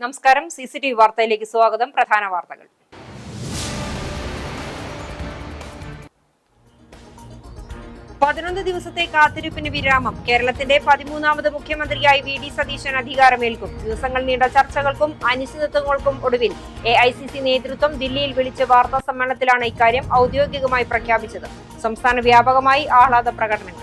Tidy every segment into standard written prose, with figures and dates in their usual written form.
നമസ്കാരം, CCTV വാർത്തയിലേക്ക് സ്വാഗതം. പ്രധാന വാർത്തകൾ. പതിനൊന്ന് ദിവസത്തെ കാത്തിരിപ്പിന് വിരാമം. കേരളത്തിന്റെ 13ാമത് മുഖ്യമന്ത്രിയായി VD സതീശൻ അധികാരമേൽക്കും. ദിവസങ്ങൾ നീണ്ട ചർച്ചകൾക്കും അനിശ്ചിതത്വങ്ങൾക്കും ഒടുവിൽ AICC നേതൃത്വം ദില്ലിയിൽ വിളിച്ച വാർത്താ സമ്മേളനത്തിലാണ് ഇക്കാര്യം ഔദ്യോഗികമായി പ്രഖ്യാപിച്ചത്. സംസ്ഥാന വ്യാപകമായി ആഹ്ലാദ പ്രകടനങ്ങൾ.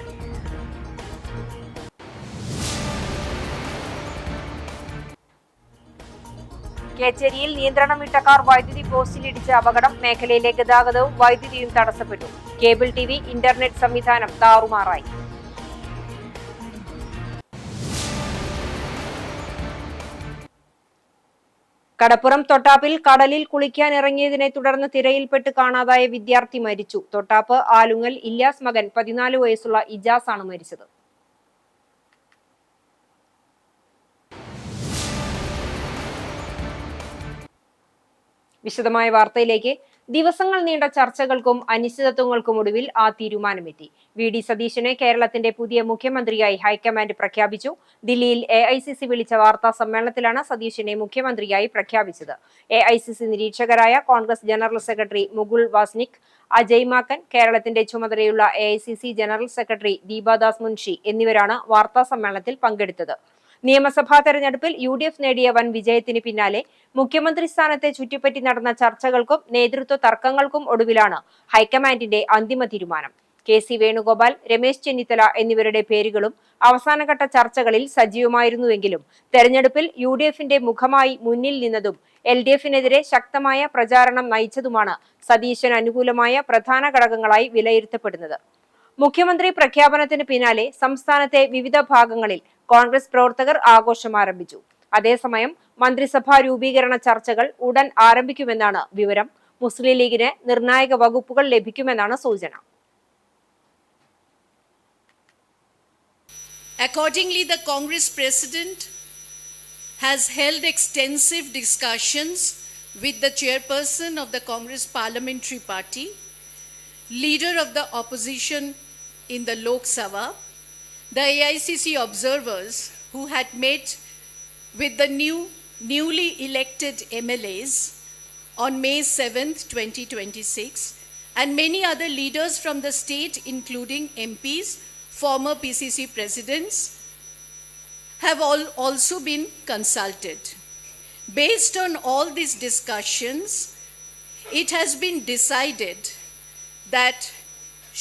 കേച്ചേരിയിൽ നിയന്ത്രണം വിട്ട കാർ വൈദ്യുതി പോസ്റ്റിലിടിച്ച അപകടം. മേഖലയിലെ ഗതാഗതവും വൈദ്യുതിയും തടസ്സപ്പെട്ടു. കേബിൾ TV, ഇന്റർനെറ്റ് സംവിധാനം താറുമാറായി. കടപ്പുറം തൊട്ടാപ്പിൽ കടലിൽ കുളിക്കാനിറങ്ങിയതിനെ തുടർന്ന് തിരയിൽപ്പെട്ട് കാണാതായ വിദ്യാർത്ഥി മരിച്ചു. തൊട്ടാപ്പ് ആലുങ്ങൽ ഇല്യാസ് മകൻ 14 വയസ്സുള്ള ഇജാസ് ആണ് മരിച്ചത്. വിശദമായ വാർത്തയിലേക്ക്. ദിവസങ്ങൾ നീണ്ട ചർച്ചകൾക്കും അനിശ്ചിതത്വങ്ങൾക്കും ഒടുവിൽ ആ തീരുമാനമെത്തി. VD സതീശനെ കേരളത്തിന്റെ പുതിയ മുഖ്യമന്ത്രിയായി ഹൈക്കമാൻഡ് പ്രഖ്യാപിച്ചു. ദില്ലിയിൽ AICC വിളിച്ച വാർത്താ സമ്മേളനത്തിലാണ് സതീശനെ മുഖ്യമന്ത്രിയായി പ്രഖ്യാപിച്ചത്. AICC നിരീക്ഷകരായ Congress general secretary Mukul Wasnik, Ajay Maken, കേരളത്തിന്റെ ചുമതലയുള്ള AICC general secretary Deepa Das Munshi എന്നിവരാണ് വാർത്താ സമ്മേളനത്തിൽ പങ്കെടുത്തത്. നിയമസഭാ തെരഞ്ഞെടുപ്പിൽ UDF നേടിയ വൻ വിജയത്തിന് പിന്നാലെ മുഖ്യമന്ത്രി സ്ഥാനത്തെ ചുറ്റിപ്പറ്റി നടന്ന ചർച്ചകൾക്കും നേതൃത്വ തർക്കങ്ങൾക്കും ഒടുവിലാണ് ഹൈക്കമാൻഡിന്റെ അന്തിമ തീരുമാനം. KC വേണുഗോപാൽ, രമേശ് ചെന്നിത്തല എന്നിവരുടെ പേരുകളും അവസാനഘട്ട ചർച്ചകളിൽ സജീവമായിരുന്നുവെങ്കിലും തെരഞ്ഞെടുപ്പിൽ UDFന്റെ മുഖമായി മുന്നിൽ നിന്നതും LDFനെതിരെ ശക്തമായ പ്രചാരണം നയിച്ചതുമാണ് സതീശന് അനുകൂലമായ പ്രധാന ഘടകങ്ങളായി വിലയിരുത്തപ്പെടുന്നത്. മുഖ്യമന്ത്രി പ്രഖ്യാപനത്തിന് പിന്നാലെ സംസ്ഥാനത്തെ വിവിധ ഭാഗങ്ങളിൽ കോൺഗ്രസ് പ്രവർത്തകർ ആഘോഷം ആരംഭിച്ചു. അതേസമയം മന്ത്രിസഭാ രൂപീകരണ ചർച്ചകൾ ഉടൻ ആരംഭിക്കുമെന്നാണ് വിവരം. മുസ്ലിം ലീഗിന് നിർണായക വകുപ്പുകൾ ലഭിക്കുമെന്നാണ് സൂചന. Accordingly, the Congress President has held extensive discussions with the chairperson of the Congress Parliamentary Party, leader of the opposition in the Lok Sabha, the AICC observers who had met with the newly elected MLAs on May 7th, 2026, and many other leaders from the state, including MPs, former PCC presidents, have also been consulted. Based on all these discussions, it has been decided that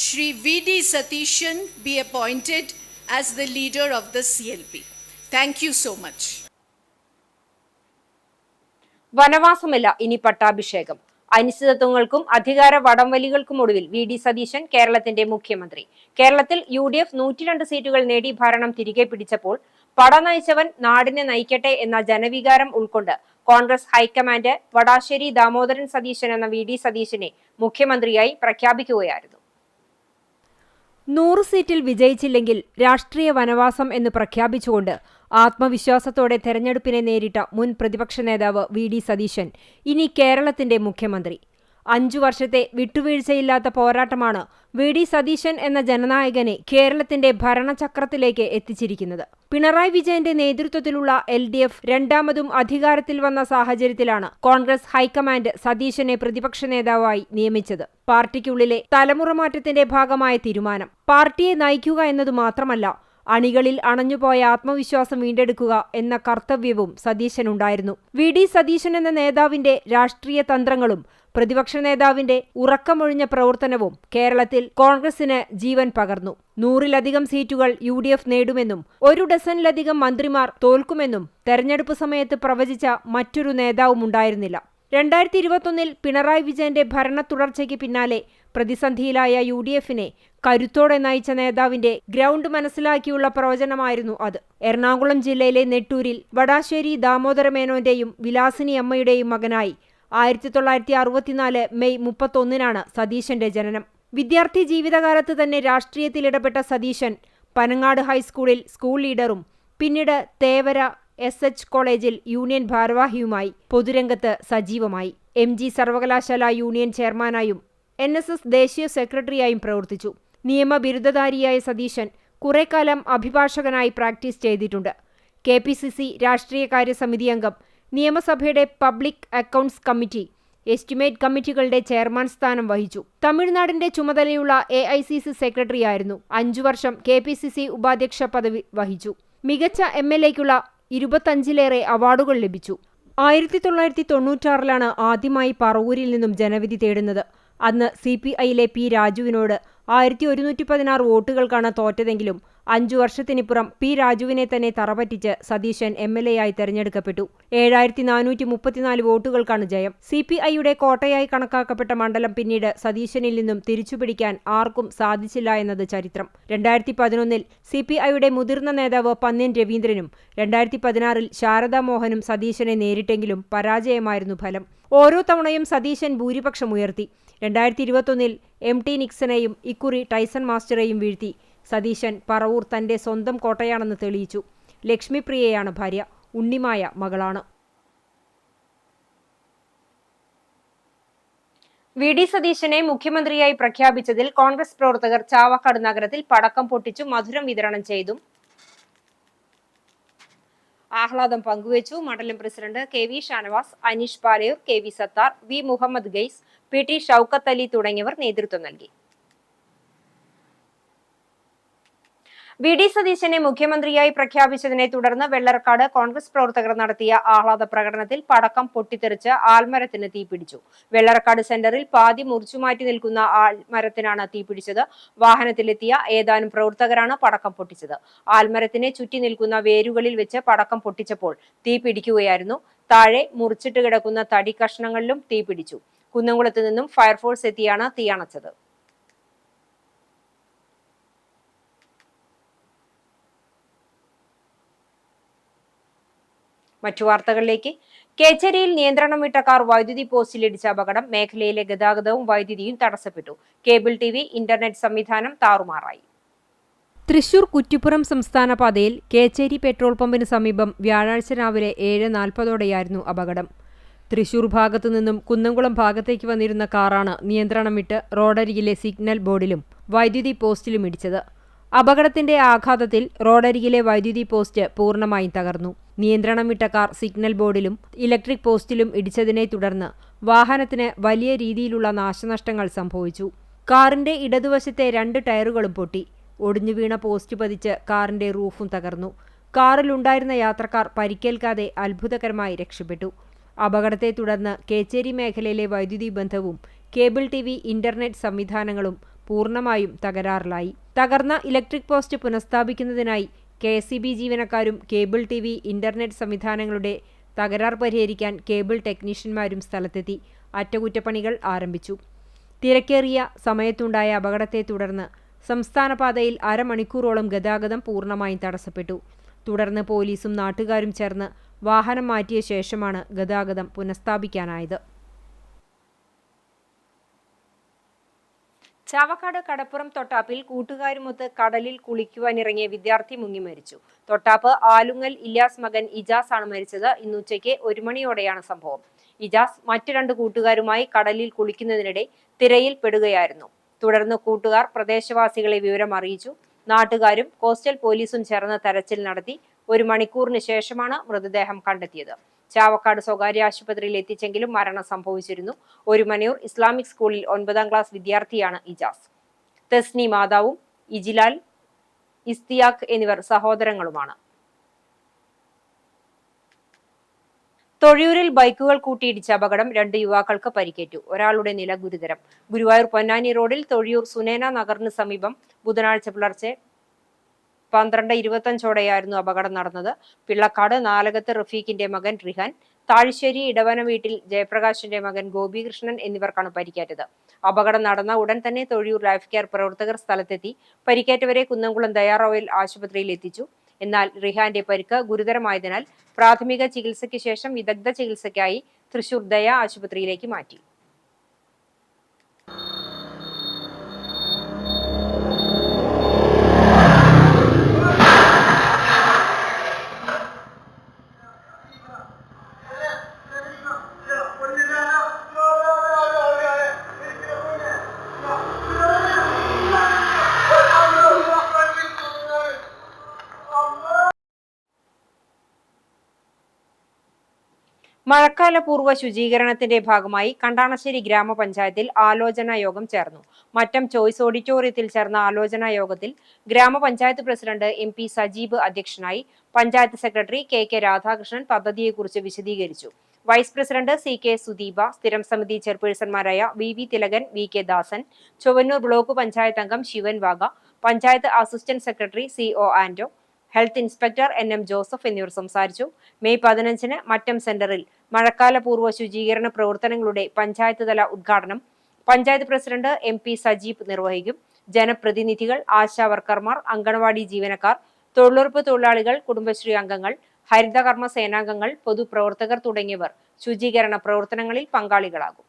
Shri VD Satishan be appointed as the leader of the CLP. Thank you so much. വനവാസമല്ല, ഇനി പട്ടാഭിഷേകം. അനിശ്ചിതത്വങ്ങൾക്കും അധികാര വടംവലികൾക്കും ഒടുവിൽ VD Satheesan കേരളത്തിന്റെ മുഖ്യമന്ത്രി. കേരളത്തിൽ UDF 102 സീറ്റുകൾ നേടി ഭരണം തിരികെ പിടിച്ചപ്പോൾ പട നയിച്ചവൻ നാടിനെ നയിക്കട്ടെ എന്ന ജനവികാരം ഉൾക്കൊണ്ട് കോൺഗ്രസ് ഹൈക്കമാൻഡ് വടാശ്ശേരി ദാമോദരൻ സതീശൻ എന്ന VD സതീശനെ മുഖ്യമന്ത്രിയായി പ്രഖ്യാപിക്കുകയായിരുന്നു. 100 സീറ്റിൽ വിജയിച്ചില്ലെങ്കിൽ രാഷ്ട്രീയ വനവാസം എന്ന് പ്രഖ്യാപിച്ചുകൊണ്ട് ആത്മവിശ്വാസത്തോടെ തെരഞ്ഞെടുപ്പിനെ നേരിട്ട മുൻ പ്രതിപക്ഷ നേതാവ് VD സതീശൻ ഇനി കേരളത്തിന്റെ മുഖ്യമന്ത്രി. 5 വർഷത്തെ വിട്ടുവീഴ്ചയില്ലാത്ത പോരാട്ടമാണ് VD സതീശൻ എന്ന ജനനായകനെ കേരളത്തിന്റെ ഭരണചക്രത്തിലേക്ക് എത്തിച്ചിരിക്കുന്നത്. പിണറായി വിജയന്റെ നേതൃത്വത്തിലുള്ള LDF രണ്ടാമതും അധികാരത്തിൽ വന്ന സാഹചര്യത്തിലാണ് കോൺഗ്രസ് ഹൈക്കമാൻഡ് സതീശനെ പ്രതിപക്ഷ നേതാവായി നിയമിച്ചത്. പാർട്ടിക്കുള്ളിലെ തലമുറമാറ്റത്തിന്റെ ഭാഗമായ തീരുമാനം. പാർട്ടിയെ നയിക്കുക എന്നതു മാത്രമല്ല, അണികളിൽ അണഞ്ഞുപോയ ആത്മവിശ്വാസം വീണ്ടെടുക്കുക എന്ന കർത്തവ്യവും സതീശനുണ്ടായിരുന്നു. VD സതീശൻ എന്ന നേതാവിന്റെ രാഷ്ട്രീയ തന്ത്രങ്ങളും പ്രതിപക്ഷ നേതാവിന്റെ ഉറക്കമൊഴിഞ്ഞ പ്രവർത്തനവും കേരളത്തിൽ കോൺഗ്രസിന് ജീവൻ പകർന്നു. 100-ലധികം സീറ്റുകൾ UDF നേടുമെന്നും 1 ഡസനിലധികം മന്ത്രിമാർ തോൽക്കുമെന്നും തെരഞ്ഞെടുപ്പ് സമയത്ത് പ്രവചിച്ച മറ്റൊരു നേതാവും ഉണ്ടായിരുന്നില്ല. 2021-ൽ പിണറായി വിജയന്റെ ഭരണ തുടർച്ചയ്ക്ക് പിന്നാലെ പ്രതിസന്ധിയിലായ UDFനെ കരുത്തോടെ നയിച്ച നേതാവിന്റെ ഗ്രൗണ്ട് മനസ്സിലാക്കിയുള്ള പ്രവചനമായിരുന്നു അത്. എറണാകുളം ജില്ലയിലെ നെട്ടൂരിൽ വടാശ്ശേരി ദാമോദരമേനോന്റെയും വിലാസിനി അമ്മയുടെയും മകനായി 1964 മെയ് 31-നാണ് സതീശന്റെ ജനനം. വിദ്യാർത്ഥി ജീവിതകാലത്ത് തന്നെ രാഷ്ട്രീയത്തിൽ ഇടപെട്ട സതീശൻ പനങ്ങാട് ഹൈസ്കൂളിൽ സ്കൂൾ ലീഡറും പിന്നീട് തേവര SH കോളേജിൽ യൂണിയൻ ഭാരവാഹിയുമായി പൊതുരംഗത്ത് സജീവമായി. MG സർവകലാശാല യൂണിയൻ ചെയർമാനായും NSS ദേശീയ സെക്രട്ടറിയായും പ്രവർത്തിച്ചു. നിയമബിരുദധാരിയായ സതീശൻ കുറേക്കാലം അഭിഭാഷകനായി പ്രാക്ടീസ് ചെയ്തിട്ടുണ്ട്. KPCC രാഷ്ട്രീയകാര്യ സമിതി അംഗം, നിയമസഭയുടെ പബ്ലിക് അക്കൗണ്ട്സ് കമ്മിറ്റി, എസ്റ്റിമേറ്റ് കമ്മിറ്റികളുടെ ചെയർമാൻ സ്ഥാനം വഹിച്ചു. തമിഴ്നാടിന്റെ ചുമതലയുള്ള AICC സെക്രട്ടറിയായിരുന്നു. 5 വർഷം KPCC ഉപാധ്യക്ഷ പദവി വഹിച്ചു. മികച്ച MLAയ്ക്കുള്ള 25-ലേറെ അവാർഡുകൾ ലഭിച്ചു. 1996-ലാണ് ആദ്യമായി പറവൂരിൽ നിന്നും ജനവിധി തേടുന്നത്. അന്ന് CPIയിലെ P. രാജുവിനോട് 1116 വോട്ടുകൾക്കാണ് തോറ്റതെങ്കിലും 5 വർഷത്തിനിപ്പുറം P. രാജുവിനെ തന്നെ തറപറ്റിച്ച് സതീശൻ MLAയായി തെരഞ്ഞെടുക്കപ്പെട്ടു. 7434 വോട്ടുകൾക്കാണ് ജയം. CPIയുടെ കോട്ടയായി കണക്കാക്കപ്പെട്ട മണ്ഡലം പിന്നീട് സതീശനിൽ നിന്നും തിരിച്ചുപിടിക്കാൻ ആർക്കും സാധിച്ചില്ല എന്നത് ചരിത്രം. 2011-ൽ CPIയുടെ മുതിർന്ന നേതാവ് പന്ന്യൻ രവീന്ദ്രനും 2016-ൽ ശാരദാ മോഹനും സതീശനെ നേരിട്ടെങ്കിലും പരാജയമായിരുന്നു ഫലം. ഓരോ തവണയും സതീശൻ ഭൂരിപക്ഷമുയർത്തി. 2021-ൽ MT നിക്സനെയും ഇക്കുറി ടൈസൺ മാസ്റ്ററെയും വീഴ്ത്തി. സതീശൻ പറവൂർ തന്റെ സ്വന്തം കോട്ടയാണെന്ന് തെളിയിച്ചു. ലക്ഷ്മിപ്രിയയാണ് ഭാര്യ. ഉണ്ണിമായ മകളാണ്. VD സതീശനെ മുഖ്യമന്ത്രിയായി പ്രഖ്യാപിച്ചതിൽ കോൺഗ്രസ് പ്രവർത്തകർ ചാവക്കാട് നഗരത്തിൽ പടക്കം പൊട്ടിച്ചു മധുരം വിതരണം ചെയ്തു ആഹ്ലാദം പങ്കുവച്ചു. മണ്ഡലം president KV Shanavas, Aneesh Palayur, KV Sathar, V. Muhammad Gais, PT Shoukath Ali തുടങ്ങിയവർ നേതൃത്വം നൽകി. VD സതീശനെ മുഖ്യമന്ത്രിയായി പ്രഖ്യാപിച്ചതിനെ തുടർന്ന് വെള്ളറക്കാട് കോൺഗ്രസ് പ്രവർത്തകർ നടത്തിയ ആഹ്ലാദ പ്രകടനത്തിൽ പടക്കം പൊട്ടിത്തെറിച്ച് ആൽമരത്തിന് തീപിടിച്ചു. വെള്ളറക്കാട് സെന്ററിൽ പാതി മുറിച്ചുമാറ്റി നിൽക്കുന്ന ആൽമരത്തിനാണ് തീപിടിച്ചത്. വാഹനത്തിലെത്തിയ ഏതാനും പ്രവർത്തകരാണ് പടക്കം പൊട്ടിച്ചത്. ആൽമരത്തിനെ ചുറ്റി നിൽക്കുന്ന വേരുകളിൽ വെച്ച് പടക്കം പൊട്ടിച്ചപ്പോൾ തീ പിടിക്കുകയായിരുന്നു. താഴെ മുറിച്ചിട്ട് കിടക്കുന്ന തടി കഷ്ണങ്ങളിലും തീപിടിച്ചു. കുന്നംകുളത്ത് നിന്നും ഫയർഫോഴ്സ് എത്തിയാണ് തീയണച്ചത്. മറ്റു വാർത്തകളിലേക്ക്. കേച്ചേരിയിൽ നിയന്ത്രണം വിട്ട കാർ വൈദ്യുതി പോസ്റ്റിലിടിച്ച അപകടം. മേഖലയിലെ ഗതാഗതവും വൈദ്യുതിയും തടസ്സപ്പെട്ടു. കേബിൾ TV, ഇന്റർനെറ്റ് സംവിധാനം താറുമാറായി. തൃശൂർ കുറ്റിപ്പുറം സംസ്ഥാന പാതയിൽ കേച്ചേരി പെട്രോൾ പമ്പിന് സമീപം വ്യാഴാഴ്ച രാവിലെ 7:40ഓടെയായിരുന്നു അപകടം. തൃശൂർ ഭാഗത്തു നിന്നും കുന്നംകുളം ഭാഗത്തേക്ക് വന്നിരുന്ന കാറാണ് നിയന്ത്രണം വിട്ട് റോഡരികിലെ സിഗ്നൽ ബോർഡിലും വൈദ്യുതി പോസ്റ്റിലും ഇടിച്ചത്. അപകടത്തിന്റെ ആഘാതത്തിൽ റോഡരികിലെ വൈദ്യുതി പോസ്റ്റ് പൂർണ്ണമായും തകർന്നു. നിയന്ത്രണം വിട്ട കാർ സിഗ്നൽ ബോർഡിലും ഇലക്ട്രിക് പോസ്റ്റിലും ഇടിച്ചതിനെ തുടർന്ന് വാഹനത്തിന് വലിയ രീതിയിലുള്ള നാശനഷ്ടങ്ങൾ സംഭവിച്ചു. കാറിന്റെ ഇടതുവശത്തെ 2 ടയറുകളും പൊട്ടി. ഒടിഞ്ഞു വീണ പോസ്റ്റ് പതിച്ച് കാറിന്റെ റൂഫും തകർന്നു. കാറിലുണ്ടായിരുന്ന യാത്രക്കാർ പരിക്കേൽക്കാതെ അത്ഭുതകരമായി രക്ഷപ്പെട്ടു. അപകടത്തെ തുടർന്ന് കേച്ചേരി മേഖലയിലെ വൈദ്യുതി ബന്ധവും കേബിൾ TV, ഇന്റർനെറ്റ് സംവിധാനങ്ങളും പൂർണ്ണമായും തകരാറിലായി. തകർന്ന ഇലക്ട്രിക് പോസ്റ്റ് പുനഃസ്ഥാപിക്കുന്നതിനായി KSEB ജീവനക്കാരും കേബിൾ TV, ഇന്റർനെറ്റ് സംവിധാനങ്ങളുടെ തകരാർ പരിഹരിക്കാൻ കേബിൾ ടെക്നീഷ്യന്മാരും സ്ഥലത്തെത്തി അറ്റകുറ്റപ്പണികൾ ആരംഭിച്ചു. തിരക്കേറിയ സമയത്തുണ്ടായ അപകടത്തെ തുടർന്ന് സംസ്ഥാന പാതയിൽ അരമണിക്കൂറോളം ഗതാഗതം പൂർണ്ണമായും തടസ്സപ്പെട്ടു. തുടർന്ന് പോലീസും നാട്ടുകാരും ചേർന്ന് വാഹനം മാറ്റിയ ശേഷമാണ് ഗതാഗതം പുനഃസ്ഥാപിക്കാനായത്. ചാവക്കാട് കടപ്പുറം തൊട്ടാപ്പിൽ കൂട്ടുകാരുമൊത്ത് കടലിൽ കുളിക്കുവാനിറങ്ങിയ വിദ്യാർത്ഥി മുങ്ങി മരിച്ചു. തൊട്ടാപ്പ് ആലുങ്ങൽ ഇല്യാസ് മകൻ ഇജാസ് ആണ് മരിച്ചത്. ഇന്ന് ഉച്ചയ്ക്ക് 1 മണിയോടെയാണ് സംഭവം. ഇജാസ് മറ്റു 2 കൂട്ടുകാരുമായി കടലിൽ കുളിക്കുന്നതിനിടെ തിരയിൽ പെടുകയായിരുന്നു. തുടർന്ന് കൂട്ടുകാർ പ്രദേശവാസികളെ വിവരം അറിയിച്ചു. നാട്ടുകാരും കോസ്റ്റൽ പോലീസും ചേർന്ന് തെരച്ചിൽ നടത്തി. 1 മണിക്കൂറിന് ശേഷമാണ് മൃതദേഹം കണ്ടെത്തിയത്. ചാവക്കാട് സ്വകാര്യ ആശുപത്രിയിൽ എത്തിച്ചെങ്കിലും മരണം സംഭവിച്ചിരുന്നു. ഒരുമനയൂർ ഇസ്ലാമിക് സ്കൂളിൽ 9ാം ക്ലാസ് വിദ്യാർത്ഥിയാണ് ഇജാസ്. തെസ്നി മാതാവും ഇജിലാൽ, ഇസ്തിയാഖ് എന്നിവർ സഹോദരങ്ങളുമാണ്. തൊഴിയൂരിൽ ബൈക്കുകൾ കൂട്ടിയിടിച്ച അപകടം. 2 യുവാക്കൾക്ക് പരിക്കേറ്റു. ഒരാളുടെ നില ഗുരുതരം. ഗുരുവായൂർ പൊന്നാനി റോഡിൽ തൊഴിയൂർ സുനേന നഗറിന് സമീപം ബുധനാഴ്ച പുലർച്ചെ 12:25ഓടെയായിരുന്നു അപകടം നടന്നത്. പിള്ളക്കാട് നാലകത്ത് റഫീഖിന്റെ മകൻ റിഹാൻ, താഴിശ്ശേരി ഇടവന വീട്ടിൽ ജയപ്രകാശിന്റെ മകൻ ഗോപികൃഷ്ണൻ എന്നിവർക്കാണ് പരിക്കേറ്റത്. അപകടം നടന്ന ഉടൻ തന്നെ തൊഴിയൂർ ലൈഫ് കെയർ പ്രവർത്തകർ സ്ഥലത്തെത്തി പരിക്കേറ്റവരെ കുന്നംകുളം ദയാ റോയൽ ആശുപത്രിയിൽ എത്തിച്ചു. എന്നാൽ റിഹാന്റെ പരിക്ക് ഗുരുതരമായതിനാൽ പ്രാഥമിക ചികിത്സയ്ക്ക് ശേഷം വിദഗ്ധ ചികിത്സയ്ക്കായി തൃശൂർ ദയാ ആശുപത്രിയിലേക്ക് മാറ്റി. മഴക്കാലപൂർവ്വ ശുചീകരണത്തിന്റെ ഭാഗമായി കണ്ടാണശ്ശേരി ഗ്രാമപഞ്ചായത്തിൽ ആലോചനാ യോഗം ചേർന്നു. മറ്റം ചോയ്സ് ഓഡിറ്റോറിയത്തിൽ ചേർന്ന ആലോചനാ യോഗത്തിൽ ഗ്രാമപഞ്ചായത്ത് പ്രസിഡന്റ് MP സജീബ് അധ്യക്ഷനായി. പഞ്ചായത്ത് സെക്രട്ടറി KK രാധാകൃഷ്ണൻ പദ്ധതിയെക്കുറിച്ച് വിശദീകരിച്ചു. വൈസ് പ്രസിഡന്റ് CK സുദീപ, സ്ഥിരം സമിതി ചെയർപേഴ്സൺമാരായ VV Thilakan, VK Dasan, Chowwannur block panchayat അംഗം ശിവൻ വാഗ, panchayat assistant secretary CO Anto, health inspector NM Joseph എന്നിവർ സംസാരിച്ചു. മെയ് 15-ന് മറ്റം സെന്ററിൽ മഴക്കാലപൂർവ്വ ശുചീകരണ പ്രവർത്തനങ്ങളുടെ പഞ്ചായത്ത് തല ഉദ്ഘാടനം പഞ്ചായത്ത് പ്രസിഡന്റ് MP സജീബ് നിർവഹിക്കും. ജനപ്രതിനിധികൾ, ആശാ വർക്കർമാർ, അങ്കണവാടി ജീവനക്കാർ, തൊഴിലുറപ്പ് തൊഴിലാളികൾ, കുടുംബശ്രീ അംഗങ്ങൾ, ഹരിതകർമ്മ സേനാംഗങ്ങൾ, പൊതുപ്രവർത്തകർ തുടങ്ങിയവർ ശുചീകരണ പ്രവർത്തനങ്ങളിൽ പങ്കാളികളാകും.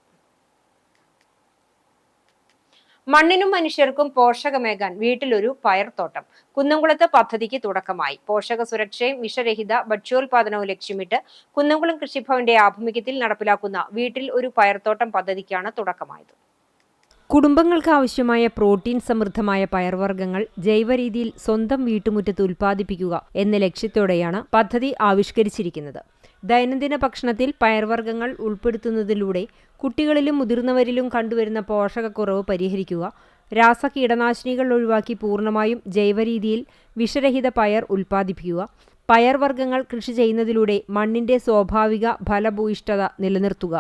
മണ്ണിനും മനുഷ്യർക്കും പോഷകമേകാൻ വീട്ടിലൊരു പയർത്തോട്ടം. കുന്നംകുളത്ത് പദ്ധതിക്ക് തുടക്കമായി. പോഷക സുരക്ഷയും വിഷരഹിത ഭക്ഷ്യോൽപാദനവും ലക്ഷ്യമിട്ട് കുന്നംകുളം കൃഷിഭവന്റെ ആഭിമുഖ്യത്തിൽ നടപ്പിലാക്കുന്ന വീട്ടിൽ ഒരു പയർത്തോട്ടം പദ്ധതിക്കാണ് തുടക്കമായത്. കുടുംബങ്ങൾക്ക് ആവശ്യമായ പ്രോട്ടീൻ സമൃദ്ധമായ പയർവർഗ്ഗങ്ങൾ ജൈവരീതിയിൽ സ്വന്തം വീട്ടുമുറ്റത്ത് ഉൽപ്പാദിപ്പിക്കുക എന്ന ലക്ഷ്യത്തോടെയാണ് പദ്ധതി ആവിഷ്കരിച്ചിരിക്കുന്നത്. ദൈനംദിന ഭക്ഷണത്തിൽ പയർവർഗ്ഗങ്ങൾ ഉൾപ്പെടുത്തുന്നതിലൂടെ കുട്ടികളിലും മുതിർന്നവരിലും കണ്ടുവരുന്ന പോഷകക്കുറവ് പരിഹരിക്കുക, രാസകീടനാശിനികൾ ഒഴിവാക്കി പൂർണ്ണമായും ജൈവരീതിയിൽ വിഷരഹിത പയർ ഉൽപ്പാദിപ്പിക്കുക, പയർവർഗ്ഗങ്ങൾ കൃഷി ചെയ്യുന്നതിലൂടെ മണ്ണിന്റെ സ്വാഭാവിക ഫലഭൂയിഷ്ഠത നിലനിർത്തുക,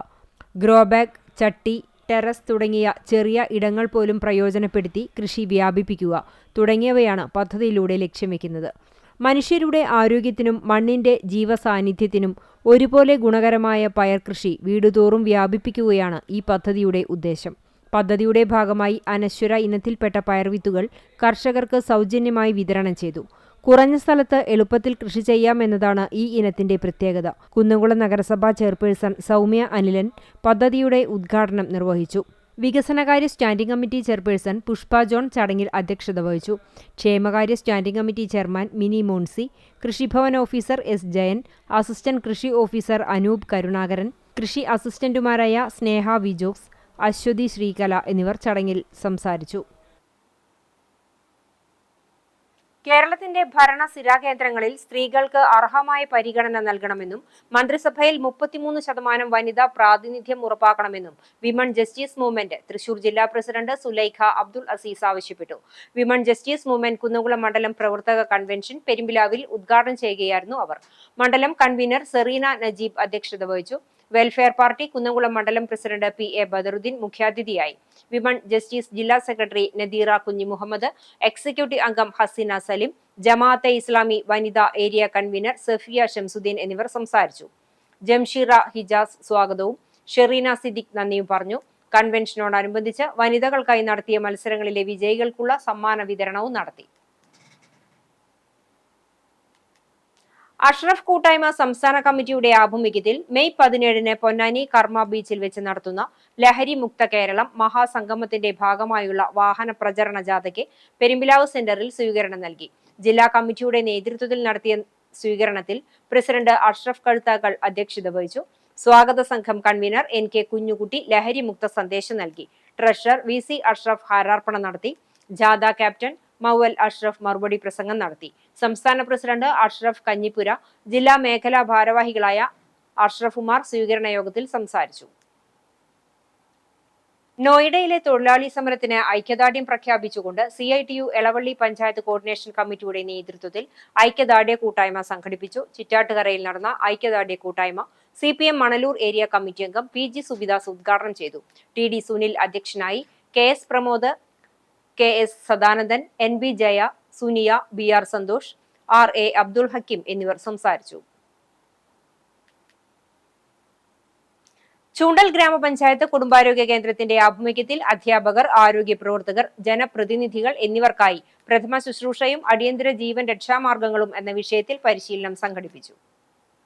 ഗ്രോബാഗ്, ചട്ടി, ടെറസ് തുടങ്ങിയ ചെറിയ ഇടങ്ങൾ പോലും പ്രയോജനപ്പെടുത്തി കൃഷി വ്യാപിപ്പിക്കുക തുടങ്ങിയവയാണ് പദ്ധതിയിലൂടെ ലക്ഷ്യം വയ്ക്കുന്നത്. മനുഷ്യരുടെ ആരോഗ്യത്തിനും മണ്ണിന്റെ ജീവസാന്നിധ്യത്തിനും ഒരുപോലെ ഗുണകരമായ പയർ കൃഷി വീടുതോറും വ്യാപിപ്പിക്കുകയാണ് ഈ പദ്ധതിയുടെ ഉദ്ദേശം. പദ്ധതിയുടെ ഭാഗമായി അനശ്വര ഇനത്തിൽപ്പെട്ട പയർവിത്തുകൾ കർഷകർക്ക് സൗജന്യമായി വിതരണം ചെയ്തു. കുറഞ്ഞ സ്ഥലത്ത് എളുപ്പത്തിൽ കൃഷി ചെയ്യാമെന്നതാണ് ഈ ഇനത്തിന്റെ പ്രത്യേകത. കുന്നംകുളം നഗരസഭാ ചെയർപേഴ്സൺ സൗമ്യ അനിലൻ പദ്ധതിയുടെ ഉദ്ഘാടനം നിർവഹിച്ചു. വികസനകാര്യ standing committee chairperson Pushpa John ചടങ്ങിൽ അധ്യക്ഷത വഹിച്ചു. ക്ഷേമകാര്യ standing committee chairman Mini Moncy, Krishibhavan officer S Jayan, assistant കൃഷി ഓഫീസർ അനൂപ് കരുണാകരൻ, കൃഷി അസിസ്റ്റന്റുമാരായ സ്നേഹ വിജോക്സ്, അശ്വതി ശ്രീകല എന്നിവർ ചടങ്ങിൽ സംസാരിച്ചു. കേരളത്തിന്റെ ഭരണസിരാ കേന്ദ്രങ്ങളിൽ സ്ത്രീകൾക്ക് അർഹമായ പരിഗണന നൽകണമെന്നും മന്ത്രിസഭയിൽ 33% വനിതാ പ്രാതിനിധ്യം ഉറപ്പാക്കണമെന്നും വിമൺ ജസ്റ്റിസ് മൂവ്മെന്റ് തൃശൂർ ജില്ലാ പ്രസിഡന്റ് സുലൈഖ അബ്ദുൾ അസീസ് ആവശ്യപ്പെട്ടു. വിമൺ ജസ്റ്റിസ് മൂവ്മെന്റ് കുന്നംകുളം മണ്ഡലം പ്രവർത്തക കൺവെൻഷൻ പെരുമ്പിലാവിൽ ഉദ്ഘാടനം ചെയ്യുകയായിരുന്നു അവർ. മണ്ഡലം കൺവീനർ സെറീന നജീബ് അധ്യക്ഷത വഹിച്ചു. വെൽഫെയർ പാർട്ടി കുന്നംകുളം മണ്ഡലം പ്രസിഡന്റ് PA ബദറുദ്ദീൻ മുഖ്യാതിഥിയായി. വിമൺ ജസ്റ്റിസ് ജില്ലാ സെക്രട്ടറി നദീറ കുഞ്ഞി മുഹമ്മദ്, എക്സിക്യൂട്ടീവ് അംഗം ഹസീന സലിം, ജമാഅത്തെ ഇസ്ലാമി വനിതാ ഏരിയ കൺവീനർ സഫിയ ഷംസുദ്ദീൻ എന്നിവർ സംസാരിച്ചു. ജംഷീറ ഹിജാസ് സ്വാഗതവും ഷെറീന സിദ്ദിഖ് നന്ദിയും പറഞ്ഞു. കൺവെൻഷനോടനുബന്ധിച്ച് വനിതകൾക്കായി നടത്തിയ മത്സരങ്ങളിലെ വിജയികൾക്കുള്ള സമ്മാന വിതരണവും നടത്തി. അഷ്റഫ് കൂട്ടായ്മ സംസ്ഥാന കമ്മിറ്റിയുടെ ആഭിമുഖ്യത്തിൽ മെയ് 17-ന് പൊന്നാനി കർമ്മ ബീച്ചിൽ വെച്ച് നടത്തുന്ന ലഹരി മുക്ത കേരളം മഹാസംഗമത്തിന്റെ ഭാഗമായുള്ള വാഹന പ്രചരണ ജാഥയ്ക്ക് പെരുമ്പിലാവ് സെന്ററിൽ സ്വീകരണം നൽകി. ജില്ലാ കമ്മിറ്റിയുടെ നേതൃത്വത്തിൽ നടത്തിയ സ്വീകരണത്തിൽ പ്രസിഡന്റ് അഷ്റഫ് കഴുത്താക്കൽ അധ്യക്ഷത വഹിച്ചു. സ്വാഗത സംഘം കൺവീനർ NK കുഞ്ഞുകുട്ടി ലഹരി മുക്ത സന്ദേശം നൽകി. ട്രഷറർ VC അഷ്റഫ് ഹാരാർപ്പണം നടത്തി. ജാഥ ക്യാപ്റ്റൻ മൗവൽ അഷ്റഫ് മറുപടി പ്രസംഗം നടത്തി. സംസ്ഥാന പ്രസിഡന്റ് അഷ്റഫ് കഞ്ഞിപ്പുര, ജില്ലാ മേഖലാ ഭാരവാഹികളായ അഷ്റഫ് ഉമാർ സ്വീകരണ യോഗത്തിൽ സംസാരിച്ചു. നോയിഡയിലെ തൊഴിലാളി സമരത്തിന് ഐക്യദാർഢ്യം പ്രഖ്യാപിച്ചുകൊണ്ട് CITU എളവള്ളി പഞ്ചായത്ത് കോർഡിനേഷൻ കമ്മിറ്റിയുടെ നേതൃത്വത്തിൽ ഐക്യദാർഢ്യ കൂട്ടായ്മ സംഘടിപ്പിച്ചു. ചിറ്റാട്ടുകരയിൽ നടന്ന ഐക്യദാർഢ്യ കൂട്ടായ്മ CPM മണലൂർ ഏരിയ കമ്മിറ്റി അംഗം PG സുബിദാസ് ഉദ്ഘാടനം ചെയ്തു. TD സുനിൽ അധ്യക്ഷനായി. KS Pramod, KS Sadanandan, NB Jaya, സുനിയ, BR Santhosh, RA Abdul Hakeem എന്നിവർ സംസാരിച്ചു. ചൂണ്ടൽ ഗ്രാമപഞ്ചായത്ത് കുടുംബാരോഗ്യ കേന്ദ്രത്തിന്റെ ആഭിമുഖ്യത്തിൽ അധ്യാപകർ, ആരോഗ്യ പ്രവർത്തകർ, ജനപ്രതിനിധികൾ എന്നിവർക്കായി പ്രഥമ ശുശ്രൂഷയും അടിയന്തര ജീവൻ രക്ഷാമാർഗങ്ങളും എന്ന വിഷയത്തിൽ പരിശീലനം സംഘടിപ്പിച്ചു.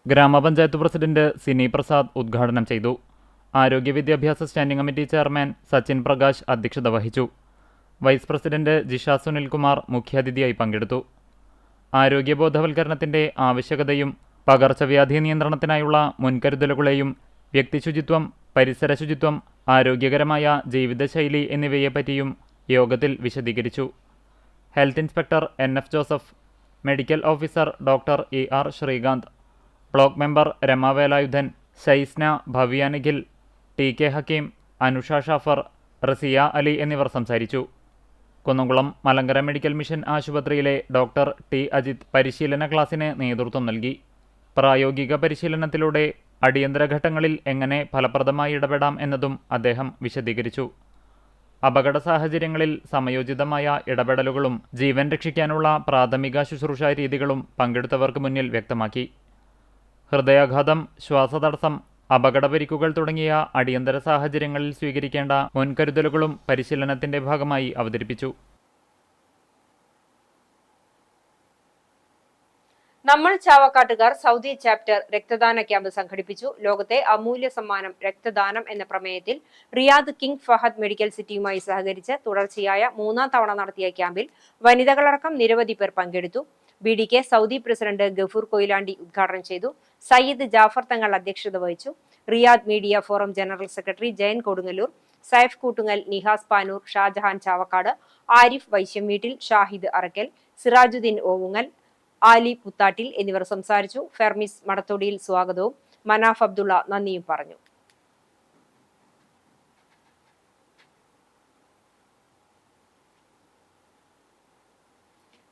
ഗ്രാമപഞ്ചായത്ത് പ്രസിഡന്റ് സിനി പ്രസാദ് ഉദ്ഘാടനം ചെയ്തു. ആരോഗ്യ വിദ്യാഭ്യാസ standing committee chairman Sachin Prakash അധ്യക്ഷത വഹിച്ചു. വൈസ് പ്രസിഡന്റ് ജിഷ സുനിൽകുമാർ മുഖ്യാതിഥിയായി പങ്കെടുത്തു. ആരോഗ്യ ബോധവൽക്കരണത്തിന്റെ ആവശ്യകതയും പകർച്ചവ്യാധി നിയന്ത്രണത്തിനായുള്ള മുൻകരുതലുകളെയും വ്യക്തിശുചിത്വം, പരിസര ശുചിത്വം, ആരോഗ്യകരമായ ജീവിതശൈലി എന്നിവയെപ്പറ്റിയും യോഗത്തിൽ വിശദീകരിച്ചു. Health inspector NF Joseph, medical officer doctor ER Sreekanth, block member Rama Velayudhan, Shaisna, Bhavya Nikhil, T K Hakeem, Anusha Shafar, Raziya Ali എന്നിവർ സംസാരിച്ചു. കുന്നംകുളം മലങ്കര മെഡിക്കൽ മിഷൻ ആശുപത്രിയിലെ ഡോക്ടർ ടി അജിത് പരിശീലന ക്ലാസ്സിന് നേതൃത്വം നൽകി. പ്രായോഗിക പരിശീലനത്തിലൂടെ അടിയന്തര ഘട്ടങ്ങളിൽ എങ്ങനെ ഫലപ്രദമായി ഇടപെടാം എന്നതും അദ്ദേഹം വിശദീകരിച്ചു. അപകട സാഹചര്യങ്ങളിൽ സമയോചിതമായ ഇടപെടലുകളും ജീവൻ രക്ഷിക്കാനുള്ള പ്രാഥമിക ശുശ്രൂഷ രീതികളും പങ്കെടുത്തവർക്ക് മുന്നിൽ വ്യക്തമാക്കി. ഹൃദയാഘാതം, ശ്വാസതടസ്സം, അപകടപരിക്കുകൾ തുടങ്ങിയ അടിയന്തര സാഹചര്യങ്ങളിൽ സ്വീകരിക്കേണ്ട മുൻകരുതലുകളും പരിശീലനത്തിന്റെ ഭാഗമായി അവതരിപ്പിച്ചു. നമ്മൾ ചാവക്കാട്ടുകാർ സൗദി ചാപ്റ്റർ രക്തദാന ക്യാമ്പ് സംഘടിപ്പിച്ചു. ലോകത്തെ അമൂല്യ സമ്മാനം രക്തദാനം എന്ന പ്രമേയത്തിൽ റിയാദ് കിങ് ഫഹദ് മെഡിക്കൽ സിറ്റിയുമായി സഹകരിച്ച് തുടർച്ചയായ 3ാം തവണ നടത്തിയ ക്യാമ്പിൽ വനിതകളടക്കം നിരവധി പേർ പങ്കെടുത്തു. BDK Saudi president Gafoor Koyilandy ഉദ്ഘാടനം ചെയ്തു. സയ്യിദ് ജാഫർ തങ്ങൾ അധ്യക്ഷത വഹിച്ചു. Riyadh media forum general secretary Jayan Kodungallur, Saif Koottungal, Nihas Panoor, Shajahan Chavakkad, Arif Vaishyam വീട്ടിൽ, ഷാഹിദ് അറക്കൽ, സിറാജുദ്ദീൻ ഓവുങ്ങൽ, ആലി പുത്താട്ടിൽ എന്നിവർ സംസാരിച്ചു. ഫെർമിസ് മടത്തൊടിയിൽ സ്വാഗതവും മനാഫ് അബ്ദുള്ള നന്ദിയും പറഞ്ഞു.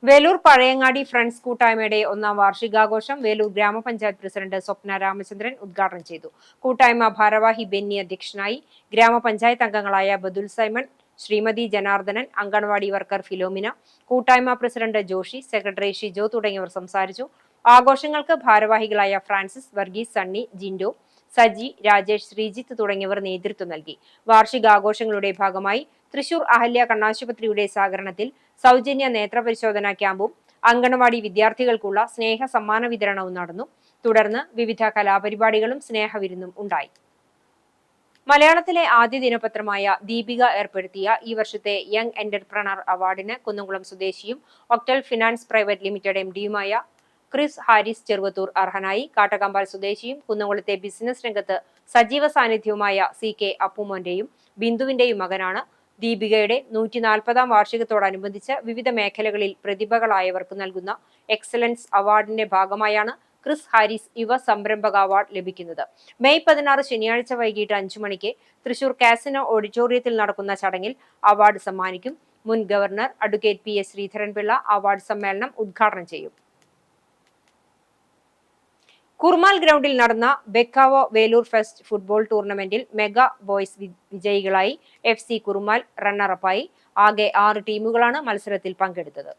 വേലൂർ പഴയങ്ങാടി ഫ്രണ്ട്സ് കൂട്ടായ്മയുടെ 1ാം വാർഷികാഘോഷം വേലൂർ ഗ്രാമപഞ്ചായത്ത് പ്രസിഡന്റ് സ്വപ്ന രാമചന്ദ്രൻ ഉദ്ഘാടനം ചെയ്തു. കൂട്ടായ്മ ഭാരവാഹി ബെന്നി അധ്യക്ഷനായി. ഗ്രാമപഞ്ചായത്ത് അംഗങ്ങളായ ബദുൽ സൈമൺ, ശ്രീമതി ജനാർദ്ദനൻ, അംഗൻവാടി വർക്കർ ഫിലോമിന, കൂട്ടായ്മ പ്രസിഡന്റ് ജോഷി, സെക്രട്ടറി ഷിജോ തുടങ്ങിയവർ സംസാരിച്ചു. ആഘോഷങ്ങൾക്ക് ഭാരവാഹികളായ ഫ്രാൻസിസ്, വർഗീസ്, സണ്ണി, ജിൻഡോ, സജി, രാജേഷ്, ശ്രീജിത്ത് തുടങ്ങിയവർ നേതൃത്വം നൽകി. വാർഷികാഘോഷങ്ങളുടെ ഭാഗമായി തൃശൂർ അഹല്യ കണ്ണാശുപത്രിയുടെ സഹകരണത്തിൽ സൗജന്യ നേത്രപരിശോധനാ ക്യാമ്പും അംഗൻവാടി വിദ്യാർത്ഥികൾക്കുള്ള സ്നേഹ സമ്മാന വിതരണവും നടന്നു. തുടർന്ന് വിവിധ കലാപരിപാടികളും സ്നേഹവിരുന്നും ഉണ്ടായി. മലയാളത്തിലെ ആദ്യ ദിനപത്രമായ ദീപിക ഏർപ്പെടുത്തിയ ഈ വർഷത്തെ യങ് എന്റർപ്രണർ അവാർഡിന് കുന്നംകുളം സ്വദേശിയും ഒക്ടൽ ഫിനാൻസ് പ്രൈവറ്റ് ലിമിറ്റഡ് MD-യുമായ ക്രിസ് ഹാരിസ് ചെറുവത്തൂർ അർഹനായി. കാട്ടകമ്പാൽ സ്വദേശിയും കുന്നംകുളത്തെ ബിസിനസ് രംഗത്ത് സജീവ സാന്നിധ്യവുമായ CK അപ്പുമോന്റെയും ബിന്ദുവിന്റെയും മകനാണ്. ദീപികയുടെ 140ാം വാർഷികത്തോടനുബന്ധിച്ച് വിവിധ മേഖലകളിൽ പ്രതിഭകളായവർക്ക് നൽകുന്ന എക്സലൻസ് അവാർഡിന്റെ ഭാഗമായാണ് ക്രിസ് ഹാരിസ് യുവ സംരംഭക അവാർഡ് ലഭിക്കുന്നത്. മെയ് 16 ശനിയാഴ്ച വൈകിട്ട് 5 മണിക്ക് തൃശൂർ കാസിനോ ഓഡിറ്റോറിയത്തിൽ നടക്കുന്ന ചടങ്ങിൽ അവാർഡ് സമ്മാനിക്കും. മുൻ governor advocate PS Sreedharan Pillai award സമ്മേളനം ഉദ്ഘാടനം ചെയ്യും. കുർമാൽ ഗ്രൗണ്ടിൽ നടന്ന ബെക്കാവോ വേലൂർ ഫെസ്റ്റ് ഫുട്ബോൾ ടൂർണമെന്റിൽ മെഗാ ബോയ്സ് വിജയികളായി. FC കുർമാൽ റണ്ണറപ്പായി. ആകെ 6 ടീമുകളാണ് മത്സരത്തിൽ പങ്കെടുത്തത്.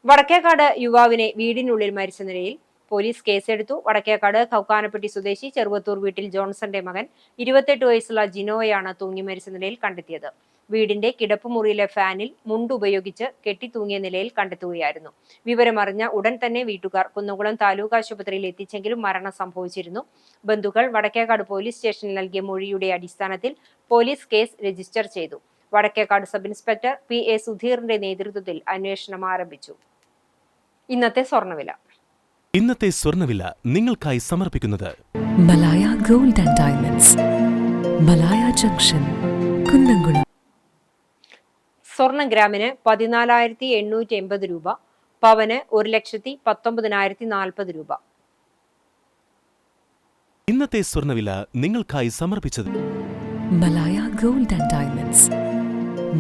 വടക്കേക്കാട് യുവാവിനെ വീടിനുള്ളിൽ മരിച്ച നിലയിൽ പോലീസ് കേസെടുത്തു. വടക്കേക്കാട് കൗക്കാനപ്പെട്ടി സ്വദേശി ചെറുവത്തൂർ വീട്ടിൽ ജോൺസന്റെ മകൻ 28 വയസ്സുള്ള ജിനോയാണ് തൂങ്ങി മരിച്ച നിലയിൽ കണ്ടെത്തിയത്. വീടിന്റെ കിടപ്പുമുറിയിലെ ഫാനിൽ മുണ്ടുപയോഗിച്ച് കെട്ടിത്തൂങ്ങിയ നിലയിൽ കണ്ടെത്തുകയായിരുന്നു. വിവരമറിഞ്ഞ ഉടൻ തന്നെ വീട്ടുകാർ കുന്നംകുളം താലൂക്ക് ആശുപത്രിയിൽ എത്തിച്ചെങ്കിലും മരണം സംഭവിച്ചിരുന്നു. ബന്ധുക്കൾ വടക്കേക്കാട് പോലീസ് സ്റ്റേഷനിൽ നൽകിയ മൊഴിയുടെ അടിസ്ഥാനത്തിൽ പോലീസ് കേസ് രജിസ്റ്റർ ചെയ്തു. വടക്കേക്കാട് സബ് ഇൻസ്പെക്ടർ PA സുധീറിന്റെ നേതൃത്വത്തിൽ അന്വേഷണം ആരംഭിച്ചു. ഇന്നത്തെ സ്വർണ്ണവില നിങ്ങൾക്കായി സമർപ്പിക്കുന്നത് Malaya gold and diamonds, Malaya junction, Kunnamkulam. സ്വർണം ഗ്രാമിന് 14,880 രൂപ, പവന് 1,19,040 രൂപ. ഇന്നത്തെ സ്വർണ്ണവില നിങ്ങൾക്കായി സമർപ്പിച്ചത് Malaya gold and diamonds,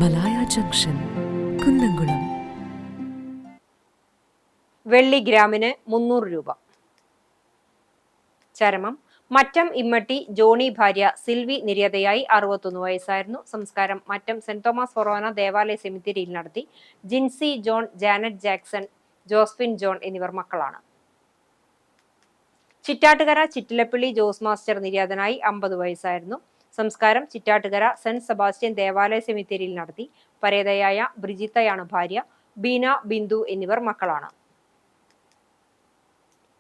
Malaya junction, Kunnamkulam. വെള്ളി ഗ്രാമിന് 300 രൂപ. ചരമം മറ്റം ഇമ്മട്ടി ജോണി ഭാര്യ സിൽവി നിര്യാതയായി. 61 വയസ്സായിരുന്നു. സംസ്കാരം മറ്റം സെന്റ് തോമസ് ഫൊറോന ദേവാലയ സെമിത്തേരിയിൽ നടത്തി. Jincy John, Janet Jackson, Josephine John എന്നിവർ മക്കളാണ്. ചിറ്റാട്ടുകര ചിറ്റിലപ്പള്ളി ജോസ് മാസ്റ്റർ നിര്യാതനായി. 50 വയസ്സായിരുന്നു. സംസ്കാരം ചിറ്റാട്ടുകര സെന്റ് സെബാസ്റ്റ്യൻ ദേവാലയ സെമിത്തേരിയിൽ നടത്തി. പരേതയായ ബ്രിജിത്തയാണ് ഭാര്യ. ബീന, ബിന്ദു എന്നിവർ മക്കളാണ്.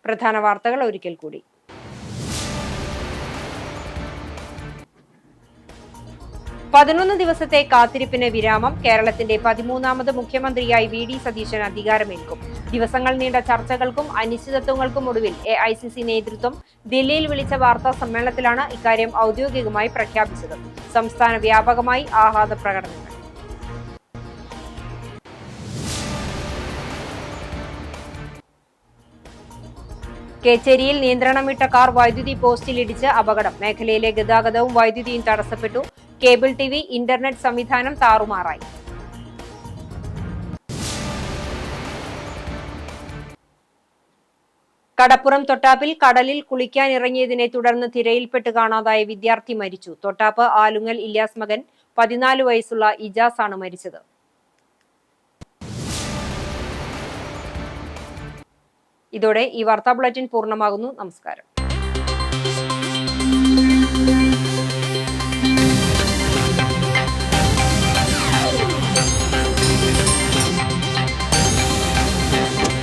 പ്രധാന വാർത്തകൾ ഒരിക്കൽ കൂടി. 11 ദിവസത്തെ കാത്തിരിപ്പിന് വിരാമം. കേരളത്തിന്റെ 13ാമത് മുഖ്യമന്ത്രിയായി VD സതീശൻ അധികാരമേൽക്കും. ദിവസങ്ങൾ നീണ്ട ചർച്ചകൾക്കും അനിശ്ചിതത്വങ്ങൾക്കും ഒടുവിൽ AICC നേതൃത്വം ദില്ലിയിൽ വിളിച്ച വാർത്താ സമ്മേളനത്തിലാണ് ഇക്കാര്യം ഔദ്യോഗികമായി പ്രഖ്യാപിച്ചത്. സംസ്ഥാന വ്യാപകമായി ആഹ്ലാദ പ്രകടനങ്ങൾ. കേച്ചേരിയിൽ നിയന്ത്രണം വിട്ട കാർ വൈദ്യുതി പോസ്റ്റിലിടിച്ച് അപകടം. മേഖലയിലെ ഗതാഗതവും വൈദ്യുതിയും തടസ്സപ്പെട്ടു. കേബിൾ TV, ഇന്റർനെറ്റ് സംവിധാനം താറുമാറായി. കടപ്പുറം തൊട്ടാപ്പിൽ കടലിൽ കുളിക്കാനിറങ്ങിയതിനെ തുടർന്ന് തിരയിൽപ്പെട്ട് കാണാതായ വിദ്യാർത്ഥി മരിച്ചു. തൊട്ടാപ്പ് ആലുങ്ങൽ ഇല്യാസ് മകൻ 14 വയസ്സുള്ള ഇജാസ് ആണ് മരിച്ചത്. ഇതോടെ ഈ വാർത്താ ബുള്ളറ്റിൻ പൂർണ്ണമാകുന്നു. നമസ്കാരം.